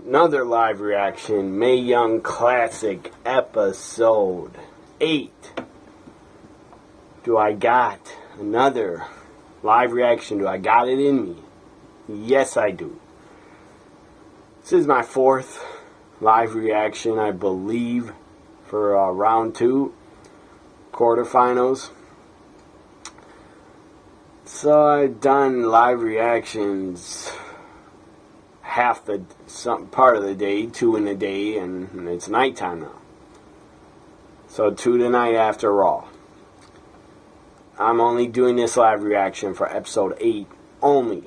Another live reaction, Mae Young Classic Episode 8. Do I got another live reaction? Do I got it in me? Yes, I do. This is my fourth live reaction, I believe, for round 2, quarterfinals. So I've done live reactions part of the day, 2 in the day, and it's nighttime now. So 2 tonight after Raw. I'm only doing this live reaction for episode 8 only.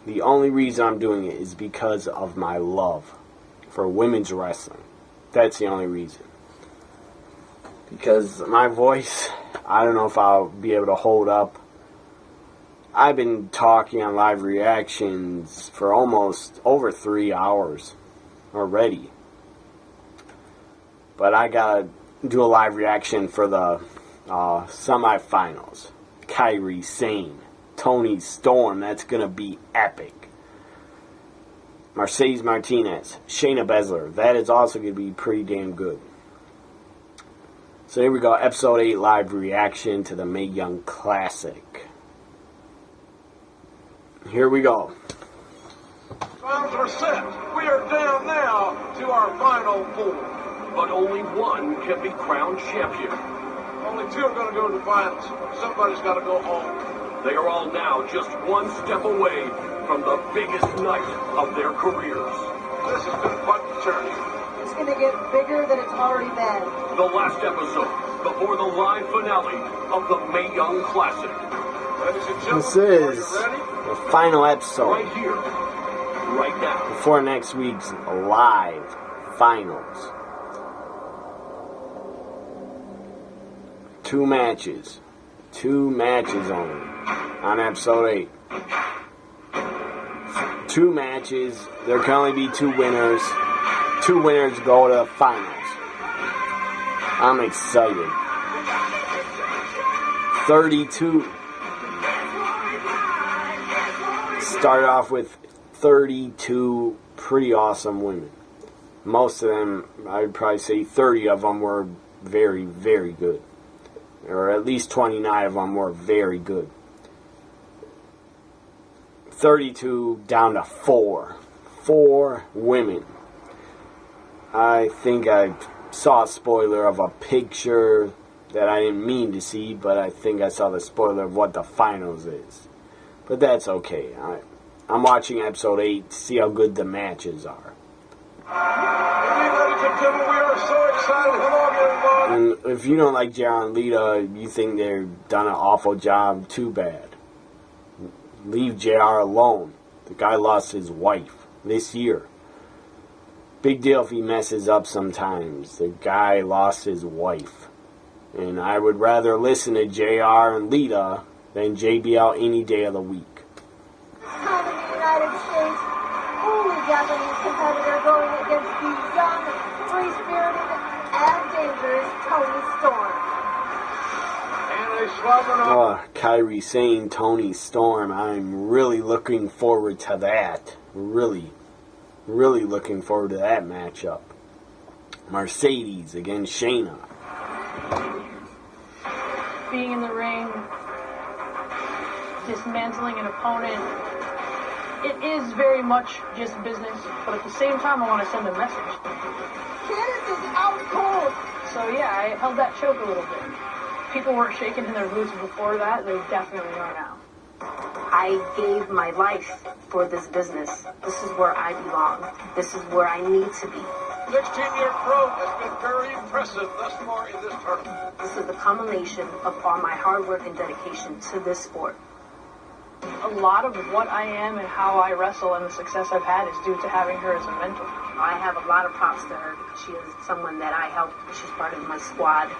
The only reason I'm doing it is because of my love for women's wrestling. That's the only reason. Because my voice, I don't know if I'll be able to hold up. I've been talking on live reactions for almost over 3 hours already. But I gotta do a live reaction for the semifinals. Kairi Sane, Toni Storm, that's gonna be epic. Mercedes Martinez, Shayna Baszler, that is also gonna be pretty damn good. So here we go, episode 8 live reaction to the Mae Young Classic. Here we go. Rounds are set. We are down now to our final 4. But only one can be crowned champion. Only 2 are going to go to the finals. Somebody's got to go home. They are all now just one step away from the biggest night of their careers. This has been quite the journey. It's going to get bigger than it's already been. The last episode before the live finale of the Mae Young Classic. Ladies and gentlemen, This are is you ready? the final episode Right here, right now. before next week's live finals. 2 matches. 2 matches only on episode 8. 2 matches. There can only be 2 winners. 2 winners go to the finals. I'm excited. 32. Started off with 32 pretty awesome women. Most of them, I'd probably say 30 of them were very, very good. Or at least 29 of them were very good. 32 down to 4. 4 women. I think I saw a spoiler of a picture that I didn't mean to see, but I think I saw the spoiler of what the finals is. But that's okay. I'm watching episode 8 to see how good the matches are. Ladies and gentlemen, we are so excited. Hello, everybody. And if you don't like JR and Lita, you think they've done an awful job, too bad. Leave JR alone. The guy lost his wife this year. Big deal if he messes up sometimes. The guy lost his wife. And I would rather listen to JR and Lita than JBL any day of the week. Time in the United States, only Japanese competitor going against the young, free-spirited, and dangerous Toni Storm. And they swapping up. Kairi Sane, Toni Storm. I'm really looking forward to that. Really looking forward to that matchup. Mercedes against Shayna. Being in the ring, dismantling an opponent, it is very much just business, but at the same time I want to send a message. Candace is out cold. So yeah, I held that choke a little bit. People weren't shaking in their boots before that, they definitely are now. I gave my life for this business. This is where I belong. This is where I need to be. 16-year growth has been very impressive thus far in this tournament. This is the culmination of all my hard work and dedication to this sport. A lot of what I am and how I wrestle and the success I've had is due to having her as a mentor. I have a lot of props to her because she is someone that I helped. She's part of my squad.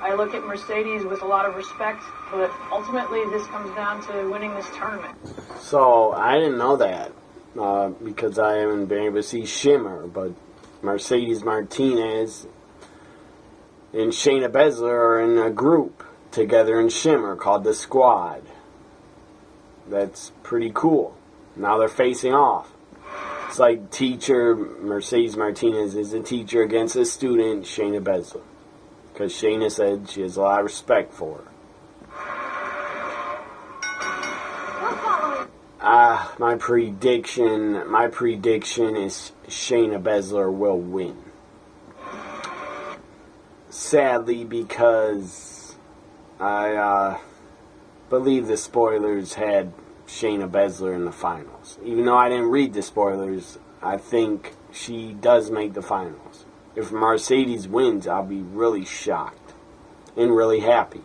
I look at Mercedes with a lot of respect, but ultimately this comes down to winning this tournament. So I didn't know that because I haven't been able to see Shimmer, but Mercedes Martinez and Shayna Baszler are in a group together in Shimmer called the Squad. That's pretty cool. Now they're facing off. It's like teacher Mercedes Martinez is a teacher against a student, Shayna Baszler. Because Shayna said she has a lot of respect for her. My prediction is Shayna Baszler will win. Sadly, because I believe the spoilers had Shayna Baszler in the finals. Even though I didn't read the spoilers, I think she does make the finals. If Mercedes wins, I'll be really shocked and really happy.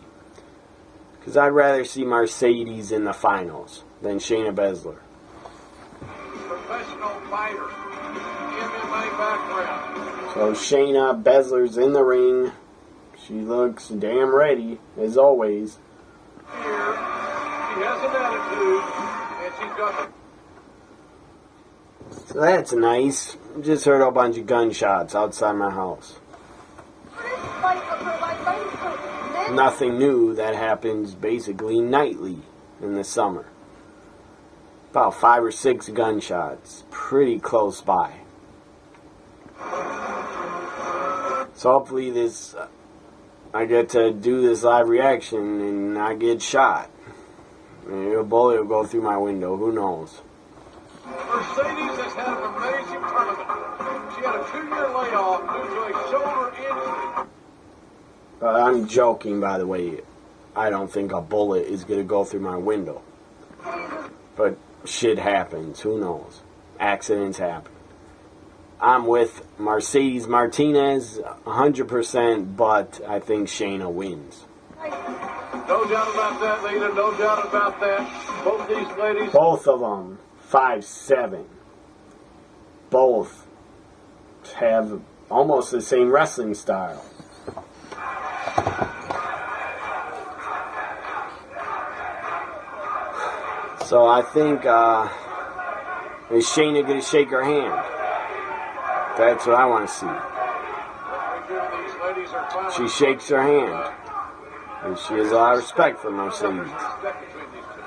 Because I'd rather see Mercedes in the finals than Shayna Baszler. Professional fighter, MMA background. So Shayna Baszler's in the ring. She looks damn ready, as always. Here, she has an attitude, and she's got the So that's nice. Just heard a bunch of gunshots outside my house. Nothing new. That happens basically nightly in the summer. About 5 or 6 gunshots. Pretty close by. So hopefully this... I get to do this live reaction and not get shot. Maybe a bullet will go through my window. Who knows? Mercedes has had an amazing tournament. She had a 2-year layoff due to a shoulder injury. I'm joking, by the way. I don't think a bullet is going to go through my window. But shit happens. Who knows? Accidents happen. I'm with Mercedes Martinez 100%, but I think Shayna wins. No doubt about that, Lita. No doubt about that. Both these ladies. Both of them 5'7". Both have almost the same wrestling style. So I think, is Shayna going to shake her hand? That's what I want to see. She shakes her hand. And she has a lot of respect for Mercedes.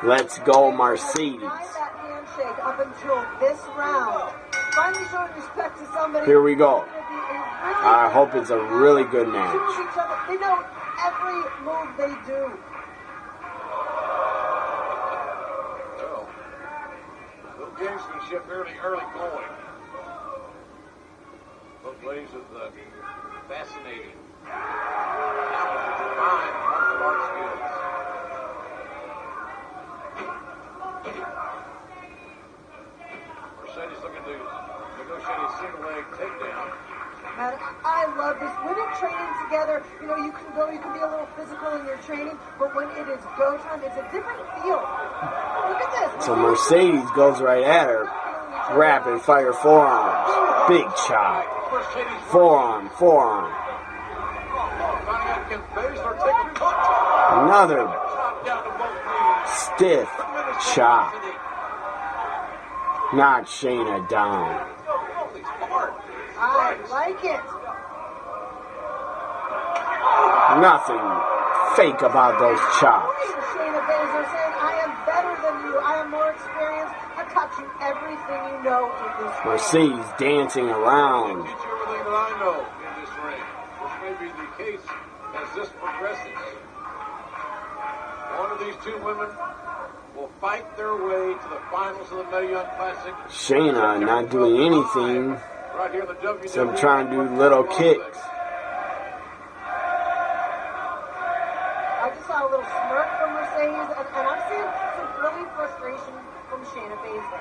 Let's go, Mercedes. That handshake up until this round. Finally showing respect to somebody. Here we go. I hope it's a really good match. They know every move they do. Well, little gamesmanship early going. Both ladies with fascinating, talented, fine martial arts skills. Mercedes looking to negotiate a single leg takedown. And I love this. When in training together, you can be a little physical in your training, but when it is go time, it's a different feel. Look at this. So Mercedes goes right at her. Rapid fire forearms. Big chop. Forearm. Another stiff chop. Knocked Shayna down. I like it. Nothing fake about those chops. Shayna Baszler saying, I am better than you. I am more experienced. I taught you everything you know in this ring. Mercedes dancing around. Teach you everything that I know in this ring, which may be the case as this progresses. One of these two women will fight their way to the finals of the Mae Young Classic. Shayna not doing anything Right here in the WWE. except trying to do little kicks. I just saw a little smirk from Mercedes, and I'm seeing some early frustration from Shayna Baszler.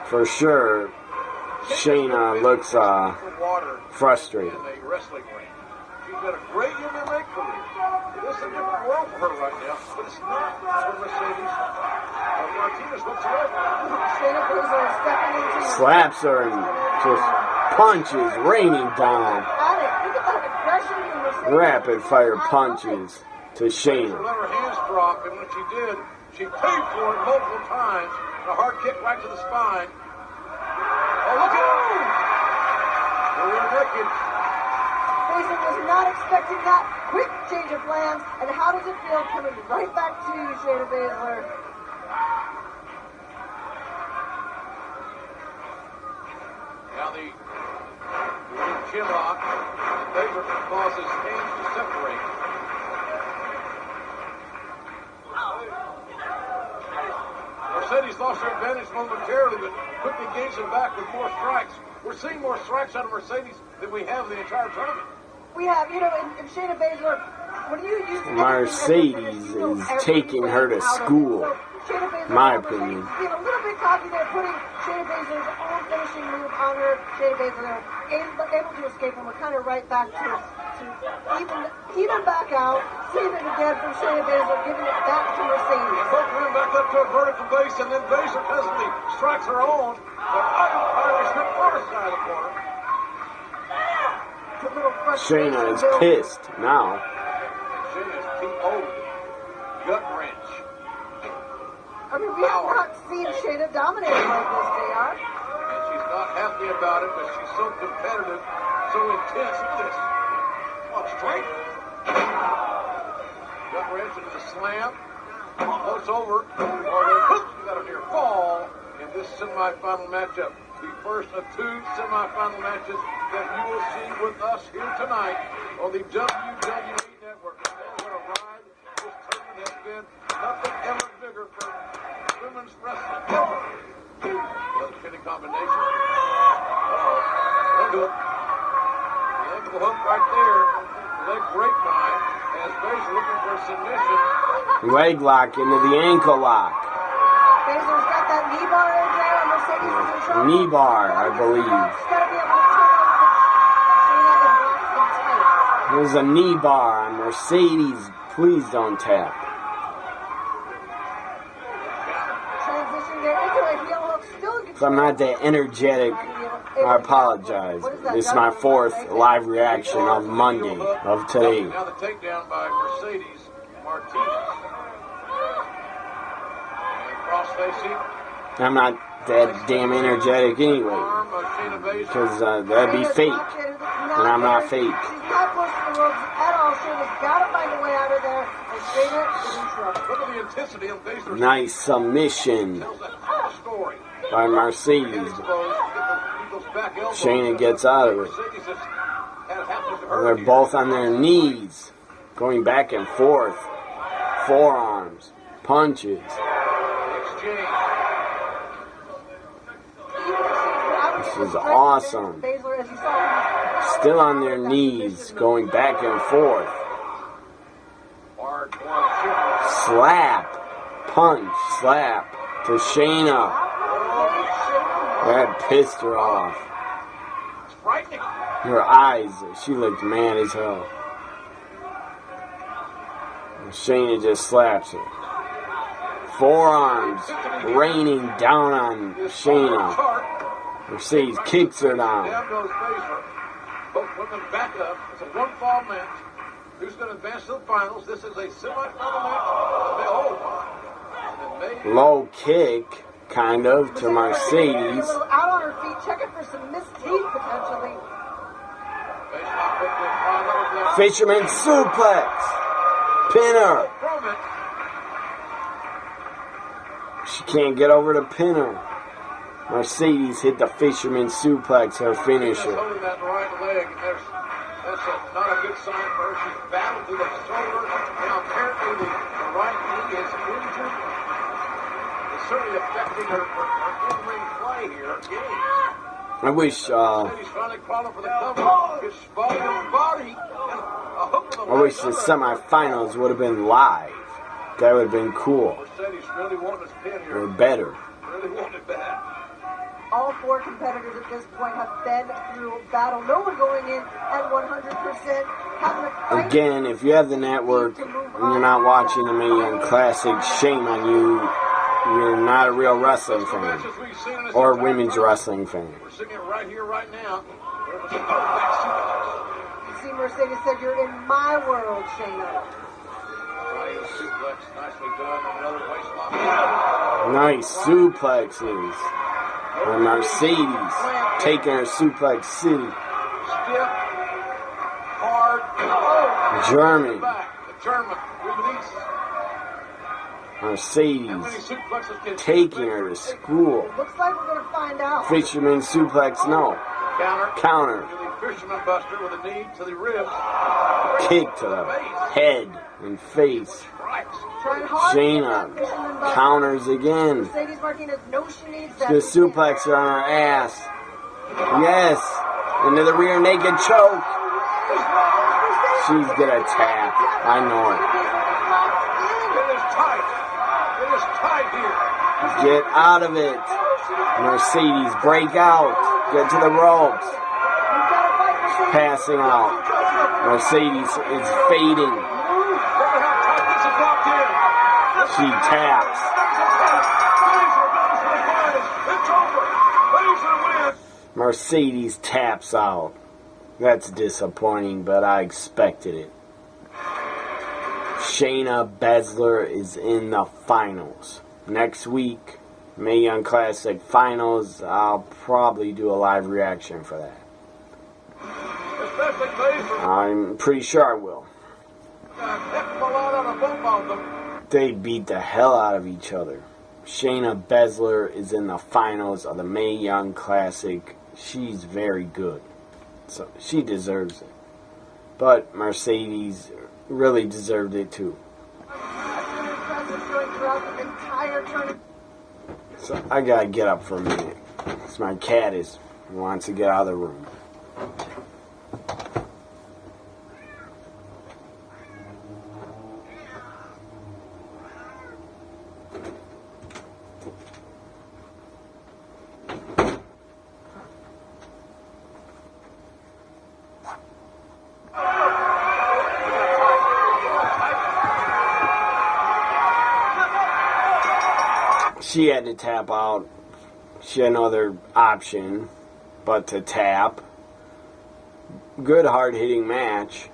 For sure, Shayna looks frustrated. In a wrestling ring. She's got a great MMA career. This is a different world for her right now, but it's not for Mercedes Martinez whatsoever. Shayna Baszler is stepping into Slaps her and just punches raining down. Look at that aggression from Mercedes. Rapid fire punches to Shayna. Let her hands drop, and when she did, she paid for it multiple times. A hard kick right to the spine. Oh, look at her! Rear naked. Baszler was not expecting that quick change of plans, and how does it feel coming right back to you, Shayna Baszler? Now the chin lock. And Baszler causes hands to separate. Mercedes lost their advantage momentarily, but quickly gains it back with more strikes. We're seeing more strikes out of Mercedes than we have the entire tournament. We have, you know, and Shayna Baszler, when you use Mercedes is taking her to school. My opinion. Being a little bit cocky there, putting Shayna Baszler's own finishing move on her. Shayna Baszler able to escape, and we're kind of right back to even back out, seeing it again from Shayna Baszler, giving it back to Mercedes. Both ran back up to a vertical base, and then Baszler presently strikes her own. The Irish hit far side of the corner. Shayna is pissed now. Shayna's T.O. gut wrench. I mean, we have not seen Shayna dominating like this, JR. And she's not happy about it, but she's so competitive, so intense. Look at this. Oh, straight. Gut wrench into the slam. Close over. You got a near fall in this semifinal matchup. The first of two semifinal matches that you will see with us here tonight on the WWE Network. And what a ride this tournament has been. Nothing ever bigger for women's wrestling ever. Another pinning combination. Leg hook. The ankle hook right there. Leg grapevine as Baszler looking for a submission. Leg lock into the ankle lock. Baszler's got that knee bar in there, and Mercedes is in trouble. Knee bar, I believe. She's got to be able to turn on Shayna and lock them tight. There's a knee bar on Mercedes. Please don't tap. Transition there into a heel hook. Still If I'm not that energetic, I apologize. This is my fourth live reaction of Monday of today. Now the takedown by Mercedes Martinez. And cross-facing. I'm not that damn energetic anyway. Arm of Shayna Baszler. Because that'd be fake. And I'm not fake. She's not pushing the ropes at all. Shayna's got to find a way out of there. And Shayna is in trouble. Look at the intensity of Baszler's. Nice submission Tells that whole story. by Mercedes. Get exposed, get the Eagles back elbow. Shayna gets out of it. Mercedes has had it happen to her They're here. both on their knees, going back and forth. Forearms, punches. Exchange. This is awesome. Baszler, as you saw, Still on their knees, going back and forth. Hard one, shooter. Slap, punch, slap to Shayna. That pissed her off. It's frightening. Her eyes, she looked mad as hell. And Shayna just slaps her. Forearms raining down on Shayna. Chart. Mercedes kicks her down. Down goes Baszler. Both women back up. It's a one-fall match. Who's going to advance to the finals? This is a semifinal match. And then May. Low kick, kind of, to Mercedes. A little out on her feet, checking for some missed teeth potentially. Baszler quickly follows that. Fisherman suplex. Pinner. From it. She can't get over the pinner. Mercedes hit the fisherman suplex, her She's finisher. holding that right leg. That's not a good sign for her. She's battled through the shoulder. Now apparently the right knee is injured. It's certainly affecting her in-ring play here. Game. I wish, She's finally crawling for the cover. Gets spotted in the body. And a hook to the I wish the leg. semifinals would have been live. That would have been cool. Mercedes really wanting this pin Or here. better. Really wanting it bad. All four competitors at this point have been through battle. No one going in at 100%. Having a fight. Again, if you have the network and you're not watching the Million Classic, shame on you. You're not a real wrestling fan. Matches we've seen in this Or entire women's tournament. wrestling fan. We're seeing it right here, right now. There's a back suplex. You see, Mercedes said, "You're in my world, Shayna." Triangle suplex, nicely done. Another waist lock. Nice suplexes. And Mercedes taking her suplex city. Stiff, hard, German. back. The German release. Mercedes How many suplexes can taking her to school. Looks like we're gonna find out. Fisherman suplex, no. Counter. To the Fisherman Buster with a knee to the ribs. Kick to the head and face. Strikes. Trying hard Shayna to get that Fisherman Buster. counters again. Mercedes Martinez knows she needs that. The suplex her on her ass. Yes. Into the rear naked choke. She's gonna tap. I know it. It is tight. It is tight here. Get out of it. Mercedes, break out. Get to the ropes. Passing out. Mercedes is fading. Look at how tight this is locked in. She taps. It's over. Razor wins. Mercedes taps out. That's disappointing, but I expected it. Shayna Baszler is in the finals. Next week, Mae Young Classic Finals, I'll probably do a live reaction for that. Especially Razor. I'm pretty sure I will. Got a heck of a lot out of both of them. They beat the hell out of each other. Shayna Baszler is in the finals of the Mae Young Classic. She's very good. So she deserves it. But Mercedes really deserved it too. So I gotta get up for a minute. 'Cause my cat wants to get out of the room. She had to tap out. She had no other option but to tap. Good hard-hitting match.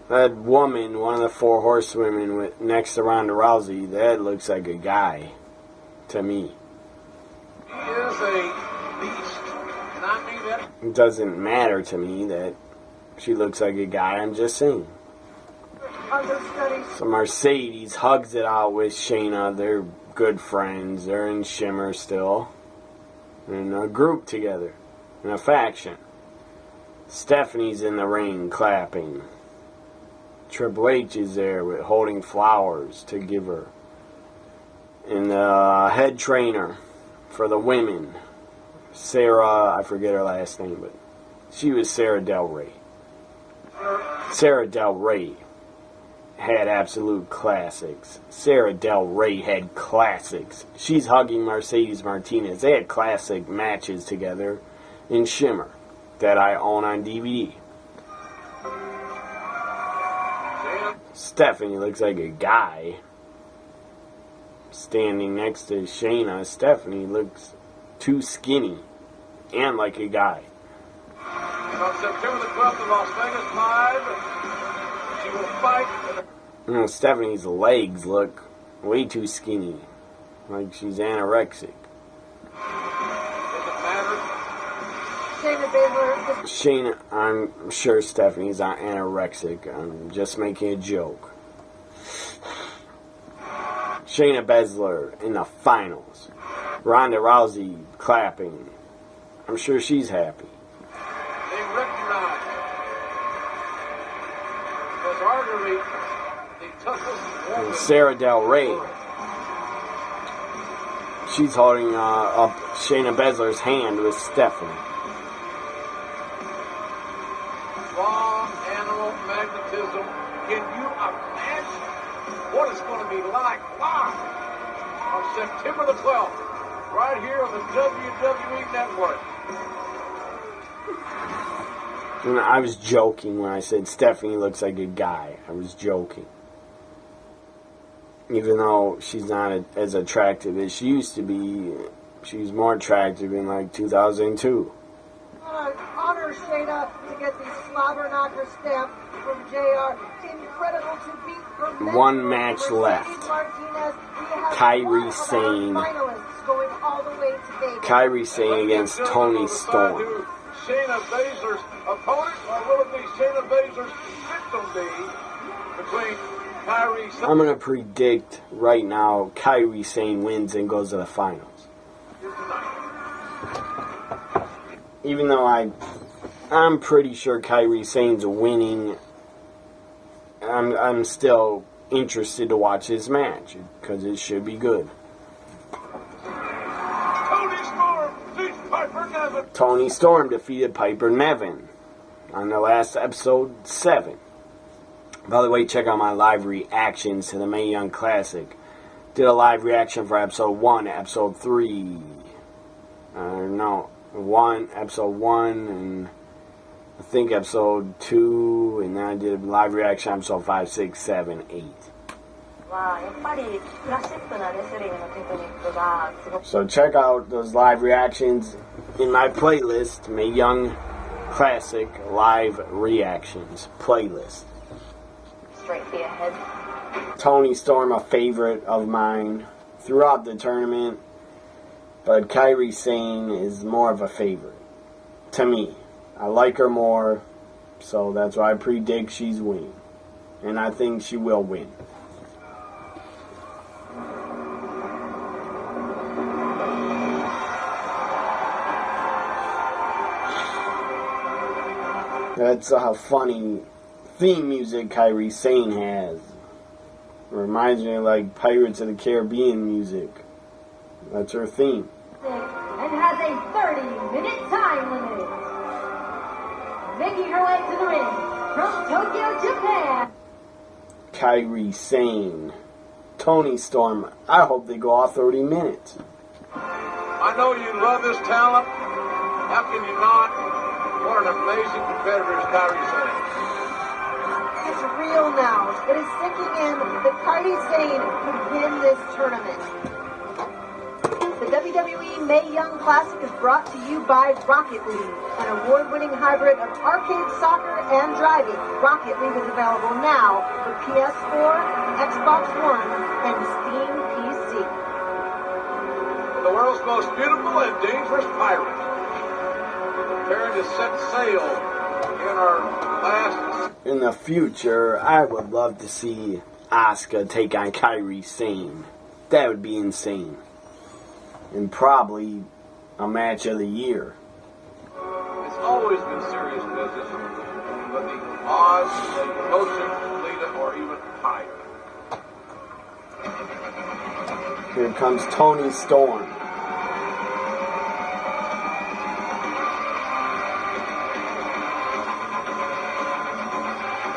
That woman, one of the 4 horsewomen next to Ronda Rousey, that looks like a guy to me. He is a beast. And I mean that. It doesn't matter to me that she looks like a guy. I'm just saying. So Mercedes hugs it out with Shayna. They're good friends. They're in Shimmer still. In a group together. In a faction. Stephanie's in the ring clapping. Triple H is there with holding flowers to give her. And the head trainer for the women. Sarah, I forget her last name, but she was Sarah Del Rey. Sarah Del Rey had absolute classics. Sarah Del Rey had classics. She's hugging Mercedes Martinez. They had classic matches together in Shimmer that I own on DVD. Stephanie looks like a guy. Standing next to Shayna, Stephanie looks too skinny and like a guy. On September the 12th in Las Vegas Live, she will fight. Stephanie's legs look way too skinny. Like she's anorexic. Doesn't matter. Shayna Baszler. Shayna, I'm sure Stephanie's not anorexic. I'm just making a joke. Shayna Baszler in the finals. Ronda Rousey clapping. I'm sure she's happy. They recognize as arguably the toughest woman. And Sarah Del Rey. She's holding up Shayna Baszler's hand with Stephanie. Raw animal magnetism. Can you imagine what it's going to be like live on September the 12th, right here on the WWE Network? And I was joking when I said Stephanie looks like a guy. I was joking. Even though she's not as attractive as she used to be, she was more attractive in like 2002. Honor Shayna to get the slobber knocker stamp from JR. Incredible to beat her. One match left. Kairi Sane. Kairi Sane against Toni Storm. Shayna Baszler's opponent, or will it be Shayna Baszler's victim be between Kyrie I'm going to predict right now Kairi Sane wins and goes to the finals. Even though I'm pretty sure Kairi Sane's winning, I'm still interested to watch this match because it should be good. Tony Storm beats Piper Niven. Tony Storm defeated Piper Niven on the last episode 7. By the way, check out my live reactions to the Mae Young Classic. Did a live reaction for episode 1, episode 3. Episode 1, and I think episode 2, and then I did a live reaction episode 5, 6, 7, 8. はやっぱりクラシックなレスリングのテクニックがすごく So check out those live reactions in my playlist, Mae Young Classic Live Reactions playlist. straightly ahead. Tony Storm, a favorite of mine throughout the tournament, but Kairi Sane is more of a favorite to me. I like her more, so that's why I predict she's winning, and I think she will win. That's a funny theme music Kairi Sane has. Reminds me of like Pirates of the Caribbean music. That's her theme. And has a 30-minute time limit. Making her way to the ring from Tokyo, Japan. Kairi Sane. Tony Storm. I hope they go all 30 minutes. I know you love this talent. How can you not? What an amazing competitor is Kyrie Sane. It's real now. It is sinking in that Kairi Sane could win this tournament. The WWE Mae Young Classic is brought to you by Rocket League, an award-winning hybrid of arcade soccer and driving. Rocket League is available now for PS4, Xbox One, and Steam PC. The world's most beautiful and dangerous pirate. Preparing to set sail in our last... In the future, I would love to see Asuka take on Kairi Sane. That would be insane. And probably a match of the year. It's always been serious business, but the odds of promotion, Lita, are even higher. Here comes Tony Storm.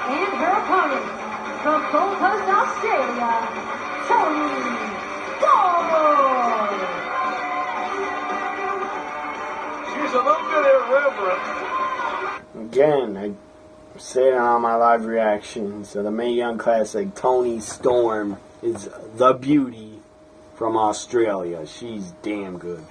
And her opponent from Gold Coast, Australia, Tony Storm. She's a little bit irreverent. Again, I say it on my live reactions to the Mae Young Classic. Tony Storm is the beauty from Australia. She's damn good.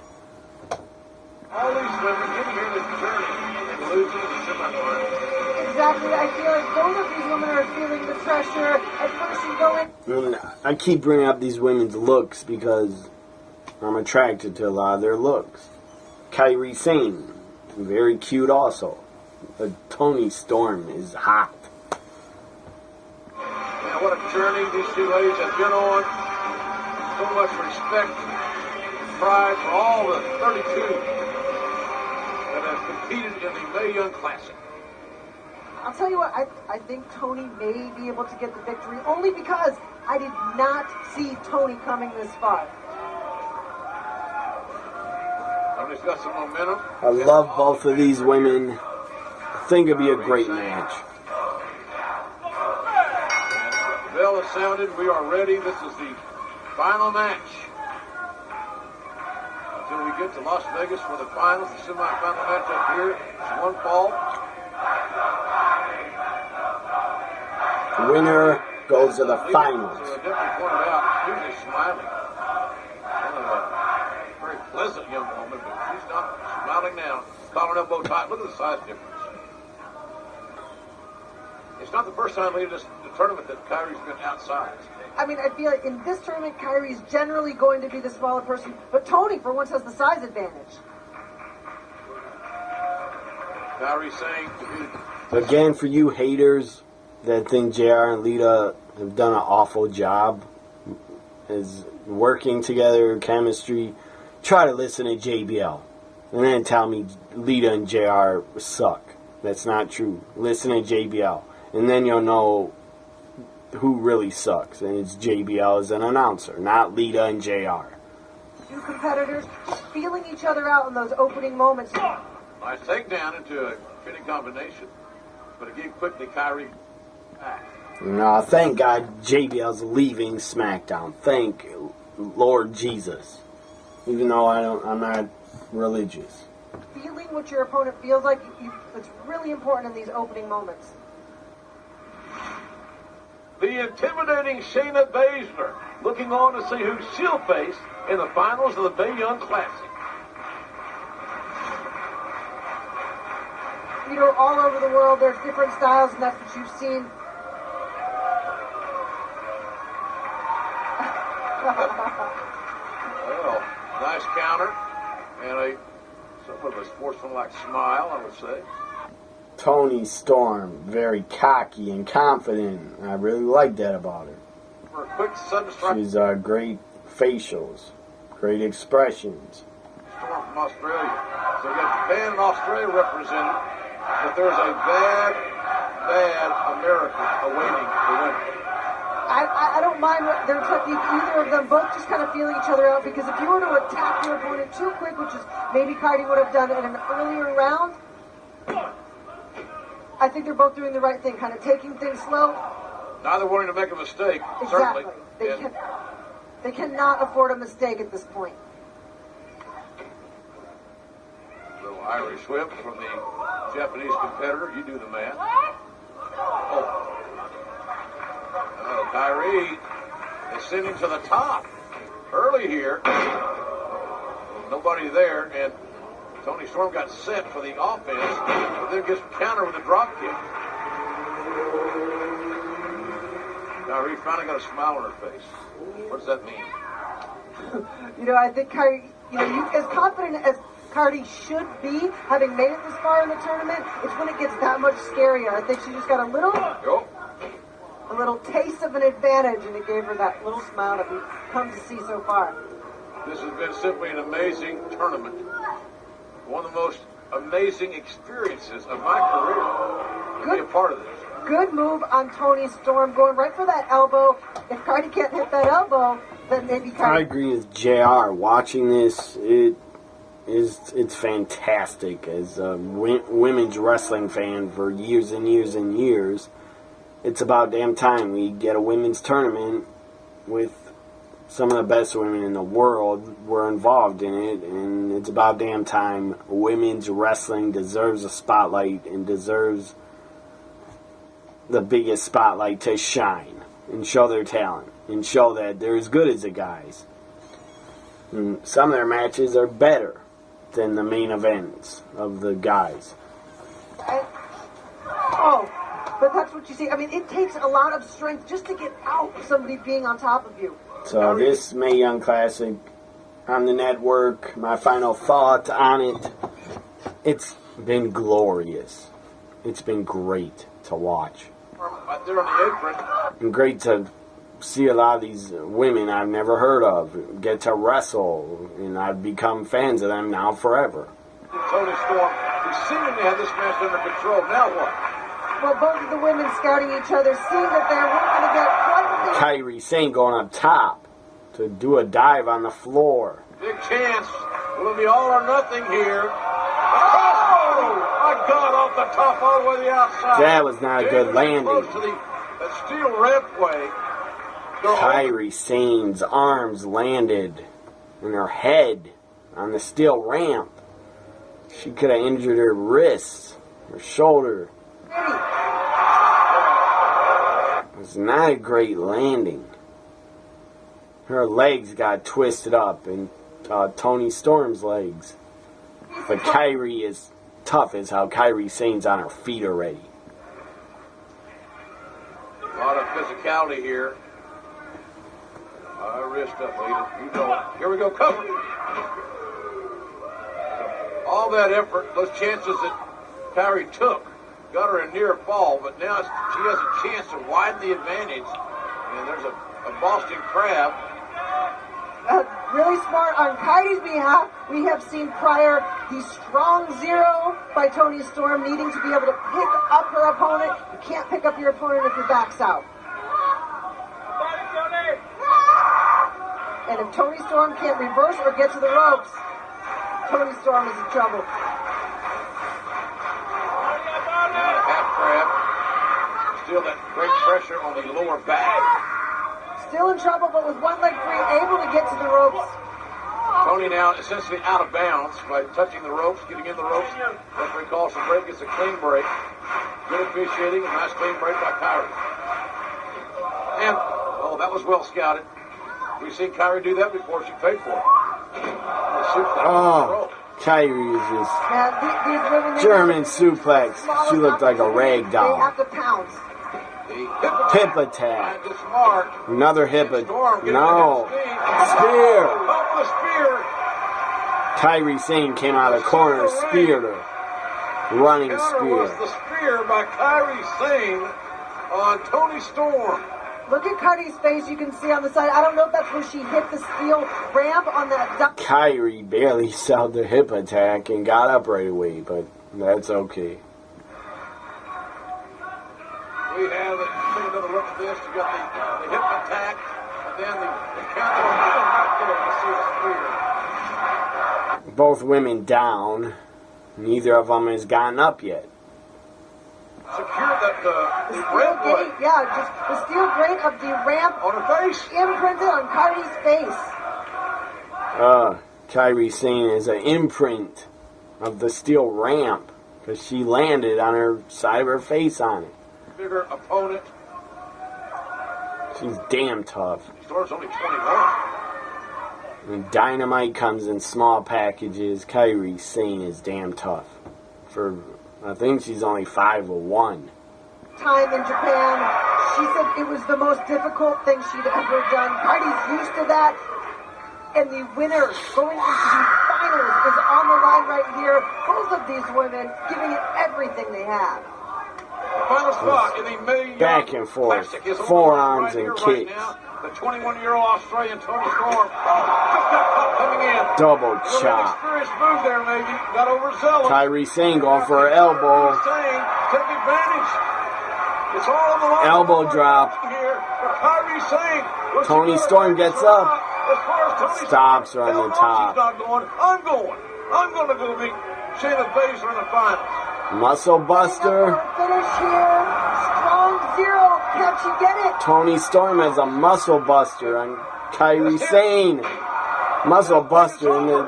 All these women getting here this journey and losing in the semifinals. Exactly. I feel like both of these women are feeling the pressure. At first you go in. And I keep bringing up these women's looks because I'm attracted to a lot of their looks. Kairi Sane, very cute also. But Tony Storm is hot. Man, what a journey these two ladies have been on. So much respect, pride for all the 32 that have competed in the Mae Young Classic. I'll tell you what, I think Tony may be able to get the victory only because I did not see Tony coming this far. Tony's got some momentum. I love both of these women. I think it'd be a great match. The bell has sounded. We are ready. This is the final match. Until we get to Las Vegas for the finals, the semifinal match up here. It's one fall. The winner goes to the finals. As Deputy pointed out, usually smiling. Kind of a very pleasant young woman, but she's not smiling now. Collar and elbow tight. Look at the size difference. It's not the first time leading this the tournament that Kyrie's been outside. I mean, I feel like in this tournament, Kyrie's generally going to be the smaller person, but Tony, for once, has the size advantage. Kyrie saying to be Again, for you haters, that I think JR and Lita have done an awful job is working together, chemistry. Try to listen to JBL and then tell me Lita and JR suck. That's not true. Listen to JBL and then you'll know who really sucks. And it's JBL as an announcer, not Lita and JR. Two competitors just feeling each other out in those opening moments. Nice takedown into a pinning combination. But again, quickly, Kyrie back. No, thank God JBL's leaving SmackDown. Thank Lord Jesus. Even though I'm not religious. Feeling what your opponent feels like, it's really important in these opening moments. The intimidating Shayna Baszler looking on to see who she'll face in the finals of the Mae Young Classic. You know, all over the world, there's different styles, and that's what you've seen. Well, nice counter and somewhat of a sportsmanlike smile, I would say. Toni Storm, very cocky and confident. I really like that about her. For a quick sudden strike. She's great facials, great expressions. Storm from Australia. So we got Japan and Australia represented, but there's a bad America awaiting the winner. I don't mind their technique, either of them, both just kind of feeling each other out, because if you were to attack your opponent too quick, which is maybe Kyrie would have done in an earlier round, I think they're both doing the right thing, kind of taking things slow. Neither wanting to make a mistake, Exactly. certainly. They cannot afford a mistake at this point. Little Irish whip from the Japanese competitor. You do the math. Oh, Kyrie ascending to the top early here. Nobody there, and Toni Storm got set for the offense, but then gets countered with a drop kick. Kyrie finally got a smile on her face. What does that mean? You know, I think Kyrie, as confident as Kyrie should be, having made it this far in the tournament, it's when it gets that much scarier. I think she just got a little taste of an advantage, and it gave her that little smile that we've come to see so far. This has been simply an amazing tournament. One of the most amazing experiences of my career to be a part of this. Good move on Toni Storm, going right for that elbow. If Kyrie can't hit that elbow, then maybe Kyrie. I agree with JR. Watching this, it's fantastic. As a women's wrestling fan for years and years and years, it's about damn time we get a women's tournament with some of the best women in the world were involved in it, and it's about damn time women's wrestling deserves a spotlight and deserves the biggest spotlight to shine and show their talent and show that they're as good as the guys. And some of their matches are better than the main events of the guys. But that's what you see. I mean, it takes a lot of strength just to get out of somebody being on top of you. So this Mae Young Classic on the network, my final thought on it, it's been glorious. It's been great to watch. Right there on the apron. And great to see a lot of these women I've never heard of get to wrestle, and I've become fans of them now forever. Toni Storm, who seemingly had this match under control. Now what? Well, both of the women scouting each other, seeing that they weren't going to get quite the... Kyrie Sane going up top to do a dive on the floor. Big chance. Will it be all or nothing here? Oh! My God, off the top all the way to the outside. That was not a good landing. Close to the steel rampway. Kyrie Sane's arms landed on her head on the steel ramp. She could have injured her wrists, her shoulder. It was not a great landing. Her legs got twisted up, and Toni Storm's legs. But Kyrie is tough as how Kyrie Sane's on her feet already. A lot of physicality here. Wrist up, Lita. You know it. Here we go, cover. All that effort, those chances that Kyrie took, got her a near fall, but now she has a chance to widen the advantage. And there's a Boston Crab. Really smart on Kyrie's behalf. We have seen prior the strong zero by Toni Storm, needing to be able to pick up her opponent. You can't pick up your opponent if your back's out. And if Toni Storm can't reverse or get to the ropes, Toni Storm is in trouble. Half crab. Still that great pressure on the lower back. Still in trouble, but with one leg free, able to get to the ropes. Toni now essentially out of bounds by touching the ropes, getting in the ropes. Referee calls the break. It's a clean break. Good officiating. A nice clean break by Kyrie. And, oh, that was well scouted. We've seen Kyrie do that before. She paid for it. Oh, Kyrie is just These women, German suplex. She looked like a rag They doll. have to pounce. Hip attack. Smart. Another hip attack. Storm No. getting Spear. Up the spear. Kyrie Sane came out of the corner, speared her. Running Counter was spear. the spear by Kyrie Sane on Toni Storm. Look at Kyrie's face. You can see on the side. I don't know if that's where she hit the steel ramp on that duck. Kyrie barely sold the hip attack and got up right away, but that's okay. We have it. Take another look at this. You got the hip attack, and then the counter right there. You see the spear. Both women down. Neither of them has gotten up yet. Secured the Steel ramp gate, plate yeah, just the steel grate of the ramp on her face. imprinted on Kyrie's face. Kyrie Sane is an imprint of the steel ramp because she landed on her side of her face on it. Bigger opponent. She's damn tough. Storm's only 21. When Dynamite comes in small packages, Kyrie Sane is damn tough. I think she's only 5'1". Time in Japan, she said it was the most difficult thing she'd ever done. Kyrie's used to that. And the winner going into the finals is on the line right here. Both of these women giving it everything they have. Final spot in the Mae Young Back and forth, Classic is on the forearms line and right here, kicks. right now. The 21-year-old Australian Toni Storm. Just got caught coming in. Double A little chop. experienced move there, maybe. Got overzealous. Kyrie Sane going for her elbow. Sane, take advantage. It's all on the line. Elbow drop. Here for Kyrie Sane. What's Toni she gonna Storm do? gets up. As far as Toni Stops her Storm, on the hell no, top. she's not going. I'm going. I'm going to go beat Shayna Baszler in the finals. Muscle buster. Finish here. Strong zero. Can she get it? Toni Storm has a muscle buster on Kyrie Sane. Muscle buster in the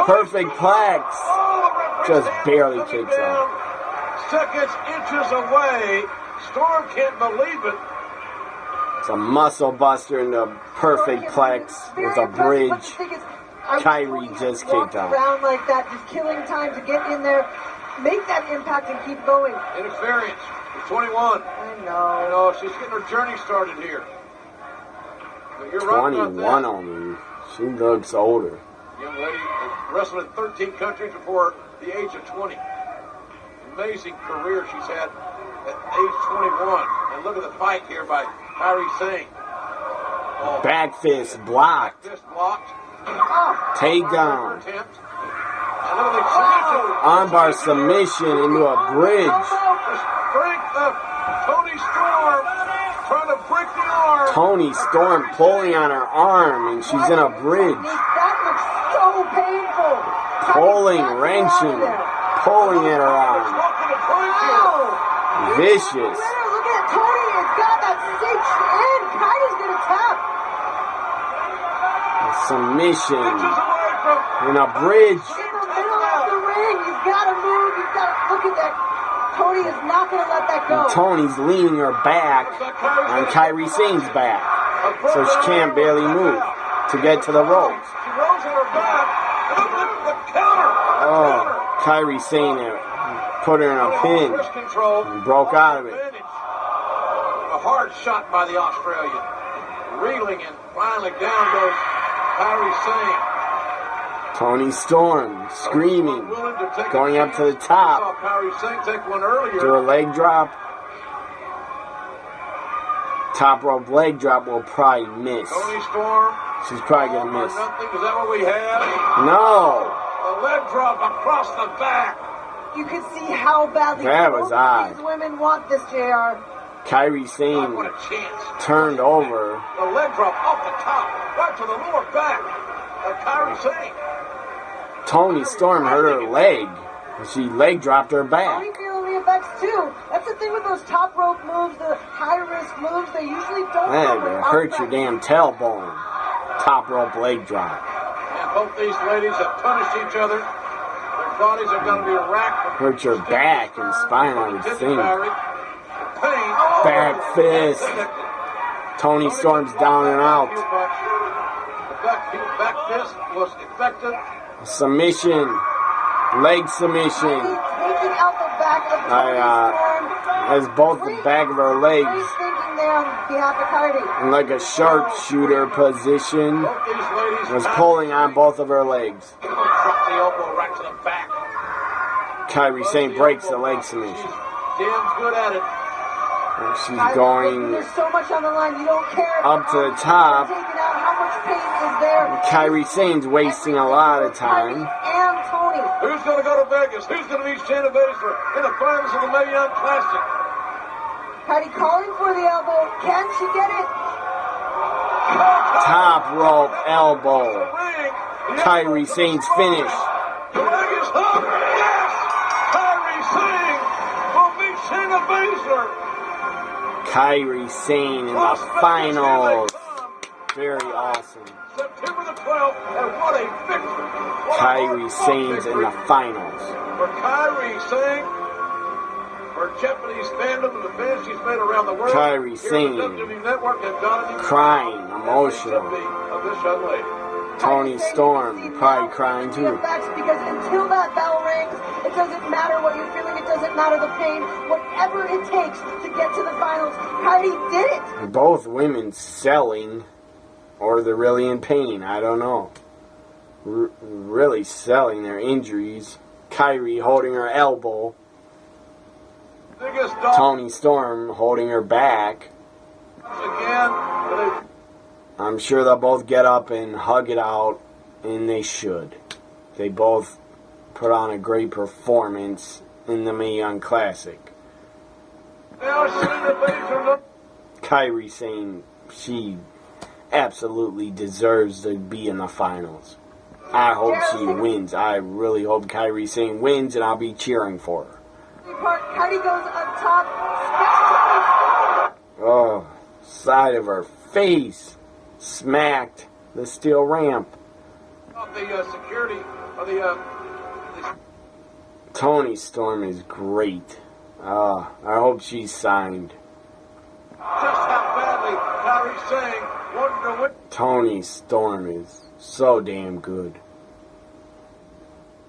perfect plex. Just barely kicks out. Seconds, inches away. Storm can't believe it. It's a muscle buster in the perfect plex with a bridge. Kyrie just kicked out. Around like that, just killing time to get in there, make that impact, and keep going. Inexperience. She's 21. I You know. know, she's getting her journey started here. But you're right about 21 that. only. She looks older. Young lady wrestled in 13 countries before the age of 20. Amazing career she's had at age 21. And look at the fight here by Kyrie Sane. Oh, Back fist blocked. fist blocked. Takedown. Attempt. And look at the gentle Armbar submission into a bridge. the strength of Toni Storm trying to break the arm. Toni Storm pulling on her arm and she's in a bridge. That looks so painful. Pulling, wrenching, pulling at her arm. Walking the point here. Wow. Vicious. Look at Toni has got that cinched in. Kyrie's gonna tap. Submission Inches away from in a bridge. In the middle of the ring, he's gotta move. He's gotta look at that. Toni is not gonna let that go. Tony's leaning her back on Kyrie Sane's back, so she can't barely move to get to the ropes. She rolls on her back. And look at the counter. Oh, Kyrie Sane put her in a pin Wrist control. and broke out of it. Advantage. A hard shot by the Australian. Reeling and finally down goes Kyrie Sane. Toni Storm screaming, going up to the top. Kairi Sane take one earlier. Do a leg drop. Top rope leg drop will probably miss. Toni Storm. She's probably going to miss. Nothing. Is that what we have? No. A leg drop across the back. You can see how badly That was both odd. of these women want this, JR. Kairi Sane What a chance. turned over. A leg drop off the top, right to the lower back of Kairi Sane. Toni Storm hurt her leg. She leg dropped her back. Tony feeling the effects too. That's the thing with those top rope moves, the high risk moves. They usually don't Man, come it with hurt your effects. damn tailbone. Top rope leg drop. And both these ladies have punished each other. Their bodies are going to be racked. Hurt your back and spine, I would think. Pain. Back fist. Toni Storm's down and out. The back fist was effective. Submission. Leg submission. Taking out the back of Toni Storm. Has both the back of her legs Great thinking there on behalf of Kairi. in like a sharpshooter position. Both these ladies Was pulling on both of her legs. Drop the elbow right to the back. Kairi Sane breaks the leg submission. She's damn good at it. And she's going There's so much on the line. You don't care. up to the top. Taking out how much pain is there. Kairi Sane's wasting a lot of time. And Tony. Who's going to go to Vegas? Who's going to meet Shayna Baszler in the finals of the Mae Young Classic? Heidi calling for the elbow. Can she get it? Top rope elbow. Ring. Kairi Sane's finish. The leg is hooked. Yes! Kairi Sane will beat Shayna Baszler. Kairi Sane in the finals. Very awesome. September the 12th, and what a victory. What a Kairi hard-fought Sane's in victory the finals. For Kairi Sane, for Japanese fandom and the fans she's made around the world. Kairi Here Sane at the WWE Network and Donnie crying, Every emotional. should be of this young lady. Toni Storm probably crying too. Because until that bell rings, it doesn't matter what you're feeling. It doesn't matter the pain. Whatever it takes to get to the finals, Heidi did it. Both women selling, or they're really in pain. I don't know. Really selling their injuries. Kairi holding her elbow. Biggest dog Toni Storm holding her back. again. But I'm sure they'll both get up and hug it out, and they should. They both put on a great performance in the Mae Young Classic. now Shayna Baszler. Kairi Sane, she absolutely deserves to be in the finals. I hope she wins. I really hope Kairi Sane wins, and I'll be cheering for her. Heidi goes up top. Oh, side of her face smacked the steel ramp. The security of the Toni Storm is great. I hope she's signed. just how badly Kairi Sane wanted to win. Toni Storm is so damn good.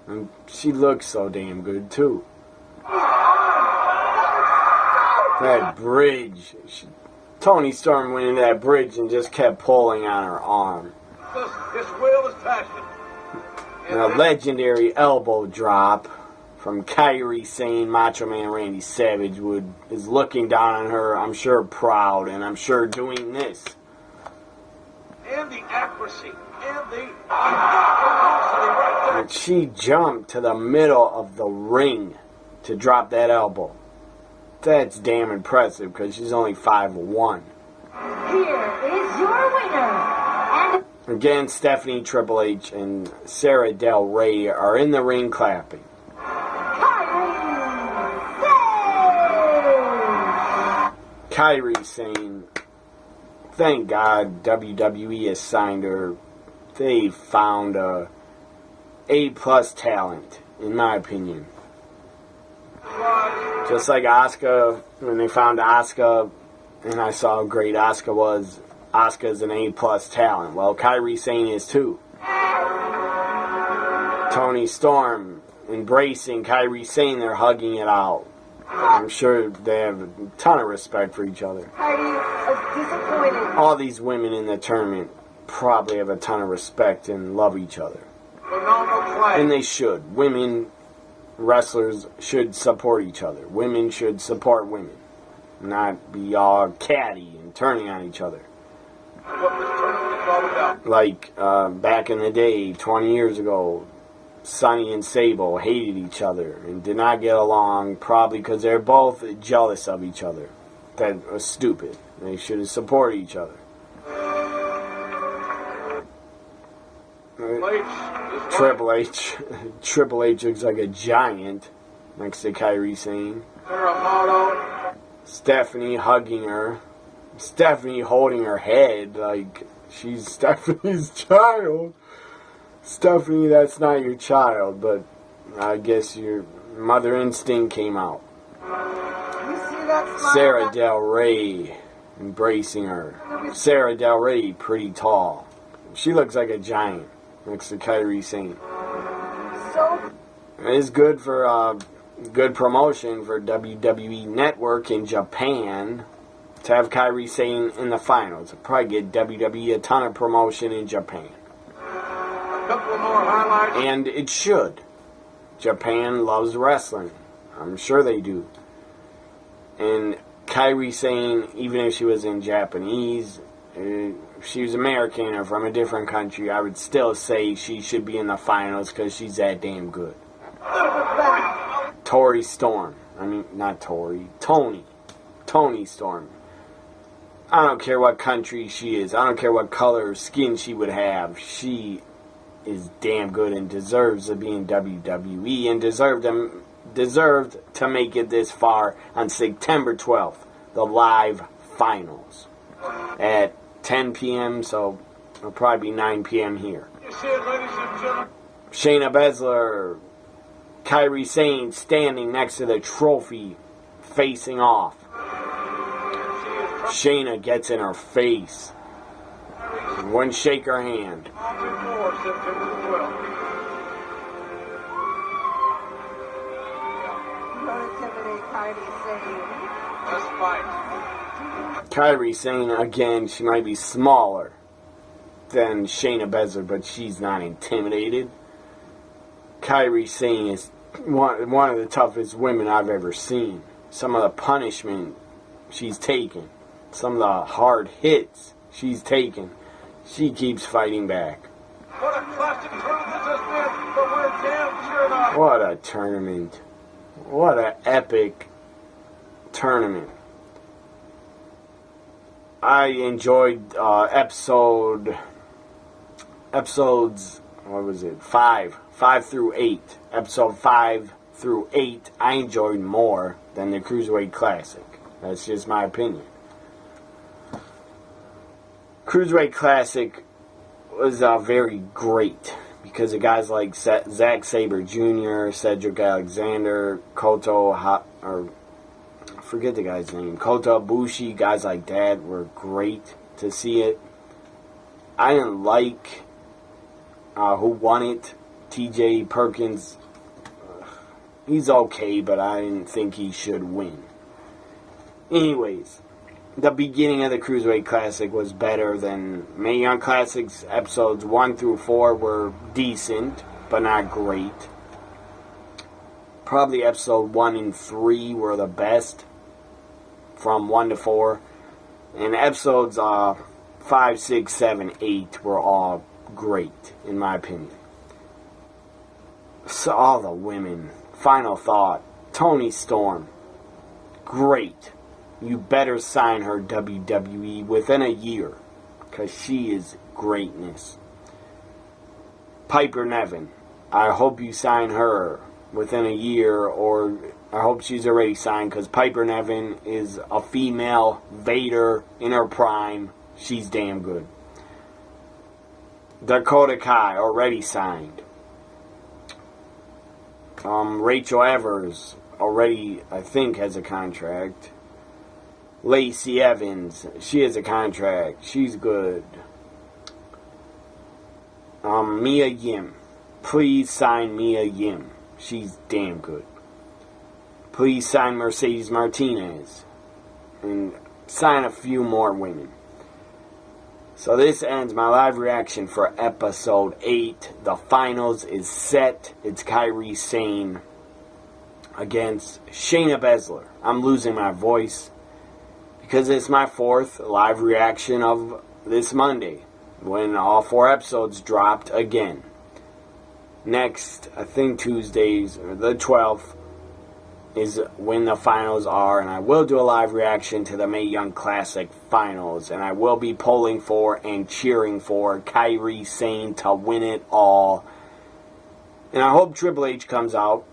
And she looks so damn good, too. That bridge. Toni Storm went into that bridge and just kept pulling on her arm. His will is passion. And a legendary elbow drop from Kairi Sane. Macho Man Randy Savage is looking down on her, I'm sure proud, and I'm sure doing this. And the accuracy. And the velocity right there. And she jumped to the middle of the ring to drop that elbow. That's damn impressive because she's only 5'1". Here is your winner. And Again, Stephanie Triple H and Sarah Del Rey are in the ring clapping. Kairi Sane, thank God WWE has signed her. They found a A+ talent, in my opinion. Just like Asuka, when they found Asuka, and I saw how great Asuka was, Asuka's an A+ talent. Well, Kairi Sane is too. Toni Storm embracing Kairi Sane, they're hugging it out. I'm sure they have a ton of respect for each other. Heidi is disappointed. All these women in the tournament probably have a ton of respect and love each other. Phenomenal class. And they should. Women wrestlers should support each other. Women should support women. Not be all catty and turning on each other. What this tournament is all about. Like back in the day, 20 years ago, Sonny and Sable hated each other and did not get along, probably because they're both jealous of each other. That was stupid. They should have supported each other. Triple H. Triple H looks like a giant next to Kairi Sane. Muramoto. Stephanie hugging her. Stephanie holding her head like she's Stephanie's child. Stephanie, that's not your child, but I guess your mother instinct came out. You see that smile? Sarah Del Rey embracing her. Sarah Del Rey, pretty tall. She looks like a giant next to Kairi Sane. So It's good for good promotion for WWE Network in Japan to have Kairi Sane in the finals. It'll probably get WWE a ton of promotion in Japan. A couple of more highlights. And it should. Japan loves wrestling. I'm sure they do. And Kairi Sane, even if she was in Japanese, if she was American or from a different country, I would still say she should be in the finals because she's that damn good. Tori Storm. I mean, not Tori. Tony. Tony Storm. I don't care what country she is. I don't care what color skin she would have. She is damn good and deserves to be in WWE and deserved to make it this far on September 12th, the live finals at 10 p.m. So it'll probably be 9 p.m. here. You see it, ladies and gentlemen. Shayna Baszler, Kairi Sane standing next to the trophy, facing off. Shayna gets in her face. Wouldn't shake her hand. Baltimore, September 12th. don't intimidate Kairi Sane. Let's fight. Kairi Sane, again, she might be smaller than Shayna Baszler, but she's not intimidated. Kairi Sane is one of the toughest women I've ever seen. Some of the punishment she's taken, some of the hard hits she's taken, she keeps fighting back. What a classic tournament this has been, but we're damn sure not. What a tournament. What an epic tournament. I enjoyed episodes, what was it, 5 through 8. Episode 5 through 8, I enjoyed more than the Cruiserweight Classic. That's just my opinion. Cruiserweight Classic was very great because of guys like Zack Sabre Jr., Cedric Alexander, forget the guy's name, Kota Ibushi, guys like that were great to see it. I didn't like who won it. TJ Perkins, he's okay, but I didn't think he should win. Anyways, the beginning of the Cruiserweight Classic was better than Mae Young Classics. Episodes 1 through 4 were decent, but not great. Probably episode 1 and 3 were the best, from 1 to 4. And episodes 5, 6, 7, 8 were all great, in my opinion. So all the women. Final thought. Toni Storm. Great. You better sign her WWE within a year, because she is greatness. Piper Niven. I hope you sign her within a year, or I hope she's already signed, because Piper Niven is a female Vader in her prime. She's damn good. Dakota Kai, already signed. Rachel Evers, already, I think, has a contract. Lacey Evans, she has a contract. She's good. Mia Yim. Please sign Mia Yim. She's damn good. Please sign Mercedes Martinez. And sign a few more women. So this ends my live reaction for episode 8. The finals is set. It's Kairi Sane against Shayna Baszler. I'm losing my voice because it's my 4th live reaction of this Monday when all 4 episodes dropped again. Next, I think Tuesdays, or the 12th, is when the finals are, and I will do a live reaction to the Mae Young Classic finals, and I will be polling for and cheering for Kairi Sane to win it all. And I hope Triple H comes out,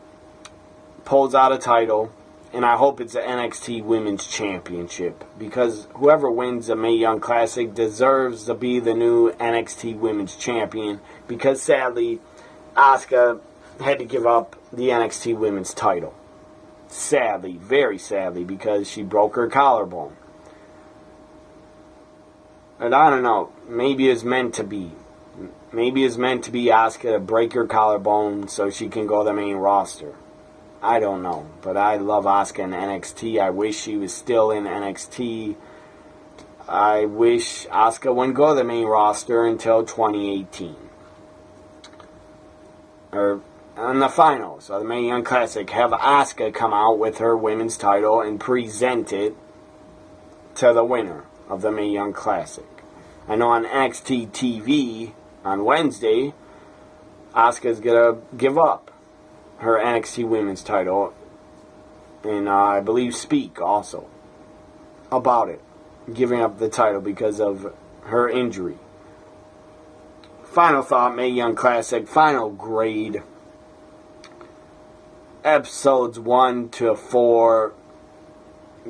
pulls out a title, and I hope it's the NXT Women's Championship, because whoever wins the Mae Young Classic deserves to be the new NXT Women's Champion, because sadly, Asuka had to give up the NXT Women's title. Sadly, very sadly, because she broke her collarbone. And I don't know, maybe it's meant to be. Maybe it's meant to be Asuka to break her collarbone so she can go to the main roster. I don't know, but I love Asuka in NXT. I wish she was still in NXT. I wish Asuka wouldn't go to the main roster until 2018. Or on the finals of the Mae Young Classic, have Asuka come out with her women's title and present it to the winner of the Mae Young Classic. I know on NXT TV on Wednesday, Asuka's going to give up her NXT Women's title, and I believe speak also about it, giving up the title because of her injury. Final thought, Mae Young Classic, final grade. Episodes 1 to 4,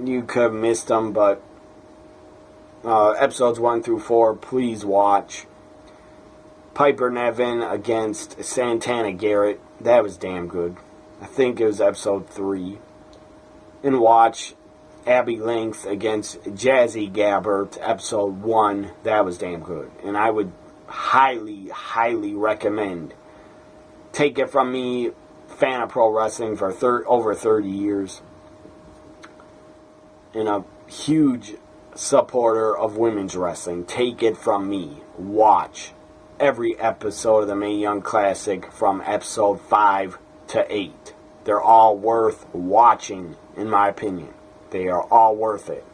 you could have missed them, but episodes 1 through 4, please watch. Piper Niven against Santana Garrett, that was damn good. I think it was episode 3. And watch Abby Lynx against Jazzy Gabbert, episode 1, that was damn good. And I would highly, highly recommend. Take it from me, fan of pro wrestling for over 30 years, and a huge supporter of women's wrestling. Take it from me. Watch every episode of the Mae Young Classic from episode 5 to 8. They're all worth watching, in my opinion. They are all worth it.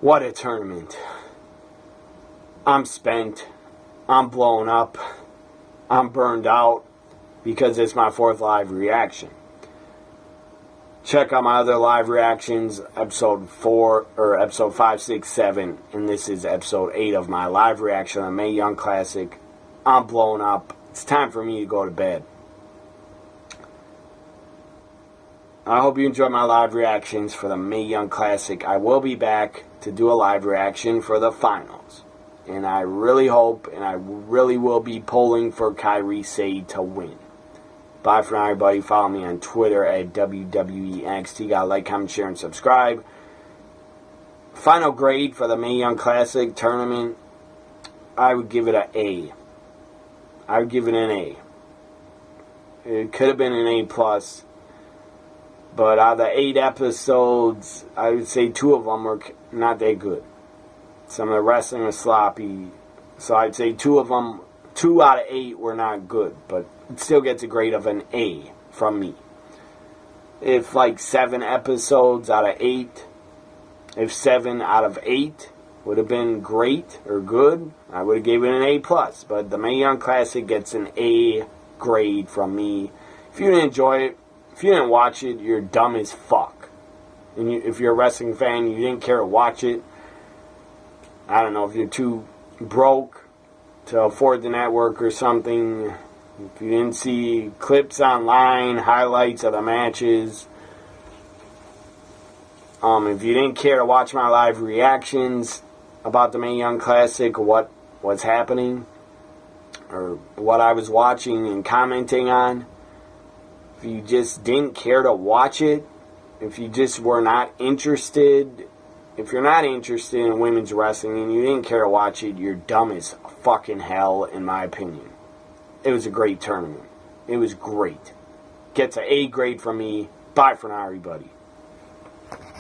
What a tournament. I'm spent. I'm blown up. I'm burned out. Because it's my 4th live reaction. Check out my other live reactions, episode 5, 6, 7, and this is episode 8 of my live reaction on Mae Young Classic. I'm blown up. It's time for me to go to bed. I hope you enjoy my live reactions for the Mae Young Classic. I will be back to do a live reaction for the finals. And I really hope, and I really will be polling for Kairi Sane to win. Bye for now, everybody. Follow me on Twitter at WWENXT. Gotta like, comment, share, and subscribe. Final grade for the Mae Young Classic tournament, I would give it an A. I would give it an A. It could have been an A+. But out of the 8 episodes, I would say 2 of them were not that good. Some of the wrestling was sloppy. So I'd say 2 of them, 2 out of 8 were not good. But it still gets a grade of an A from me. If like 7 episodes out of 8, if 7 out of 8 would have been great or good, I would have given it an A+. But the Mae Young Classic gets an A grade from me. If you didn't enjoy it, if you didn't watch it, you're dumb as fuck. And if you're a wrestling fan, you didn't care to watch it, I don't know, if you're too broke to afford the network or something, if you didn't see clips online, highlights of the matches, if you didn't care to watch my live reactions about the Mae Young Classic, what was happening, or what I was watching and commenting on, if you just didn't care to watch it, if you just were not interested, if you're not interested in women's wrestling and you didn't care to watch it, you're dumb as fucking hell, in my opinion. It was a great tournament. It was great. Gets an A grade from me. Bye for now, everybody.